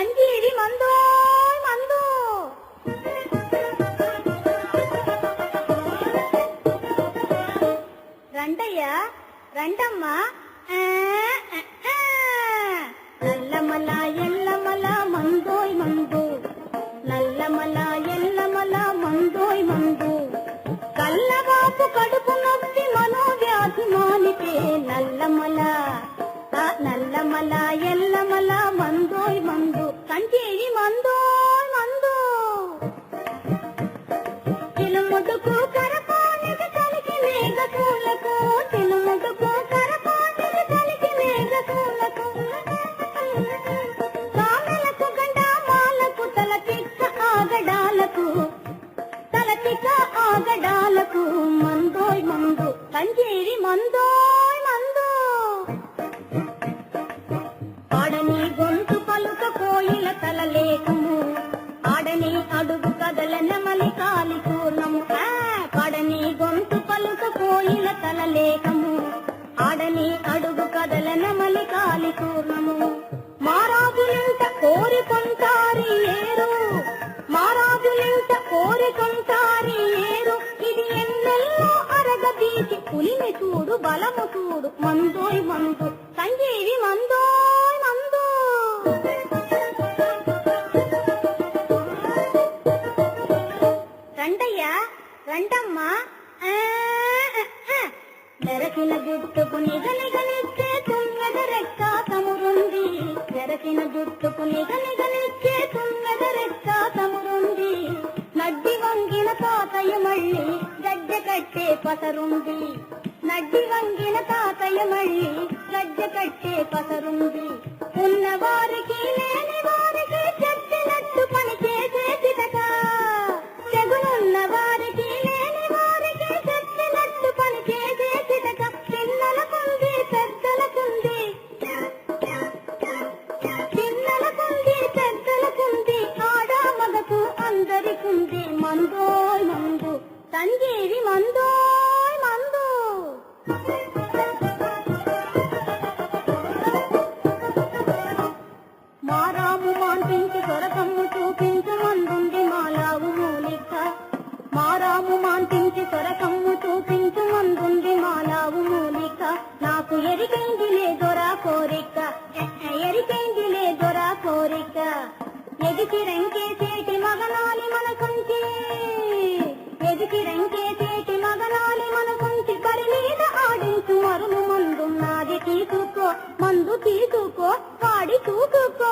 కంజీరి మందో మందు. రండయ్యా రండమ్మా. నల్లమల ఎల్లమల మందోయ్ మందు, నల్లమల ఎల్లమల మందోయ్ మందు. కల్లబాపు కడుపు నొప్పి మనోవ్యాధి మానితే నల్లమల నల్లమల ఎల్లమల మందోయ్ మందు. కంచేరి మందోయ్ మందు. తిలుముడుకు కరపానికి కలికి మేఘ పూలకు, తిలుముడుకు కరపానికి కలికి మేఘ పూలకు. కామెలకు గండామాలకు తలతిక్క ఆగడాలకు, తలతిక్క ఆగడాలకు మందోయ్ మందు. కంచేరి మందోయ్ మందు. ఆడని గొంతు పలుక కోయిల తలలేకము, ఆడని అడుగు కదల నెమలి కాలి పూర్ణము. పాడని గొంతు పలుక కోయిల తలలేకము, ఆడని అడుగు కదల నెమలి కాలి పూర్ణము. మారాజులింట కోరికొంటారి ఏరు, మారాజులింట కోరికొంటారి ఏరు. ఇది ఎన్నెల్లో అరగదీసి పులిని చూడు బలము చూడు మందోయ్ మందు. సంజీవి మందోయ్ మందు. రండయ్యా రండమ్మా. నెరసిన జుట్టుకు నిగనిగనిచ్చే తుమ్మెద రెక్క తమురుంది, నెరసిన జుట్టుకు నిగనిగనిచ్చే తుమ్మెద రెక్క తమురుంది. నడ్డి వంగిన తాతయ్య మళ్ళీ గడ్డ కట్టే పసరుంది, నడ్డి వంగిన తాతయ్య మళ్ళీ గడ్డ కట్టే పసరుంది. ఉన్నవారికి లేని వారికి చెప్పినట్టు పని చేసే చితక, చెగునున్న వారికి లేని వారికి చెప్పినట్టు పని చేసే చితక. పిల్లలకుంది పెద్దలకుంది, పిల్లలకుంది పెద్దలకుంది, ఆడ మగకు అందరికుంది మందోయ్ మందు. సంజీవి మందోయ్ మందు. మారాము మాన్పించి సొరకమ్ము చూపించు మందుంది మాలావు మూలిక, మారాము మాన్పించి సొరకమ్ము చూపించు మందుంది మాలావు మూలిక. నాకు ఎరికైంది లేదొరా కోరిక, ఎరికైంది లేదొరా కోరిక. ఎదికి రంకేసేటి మగనాలి మన కొంచి, ఎదికి రంకేసేటి మగనాలి మన కొంచి. కరి మీద ఆడించు మరుము మందున్నది తీసుకో, మందు తీసుకో వాడి చూసుకో.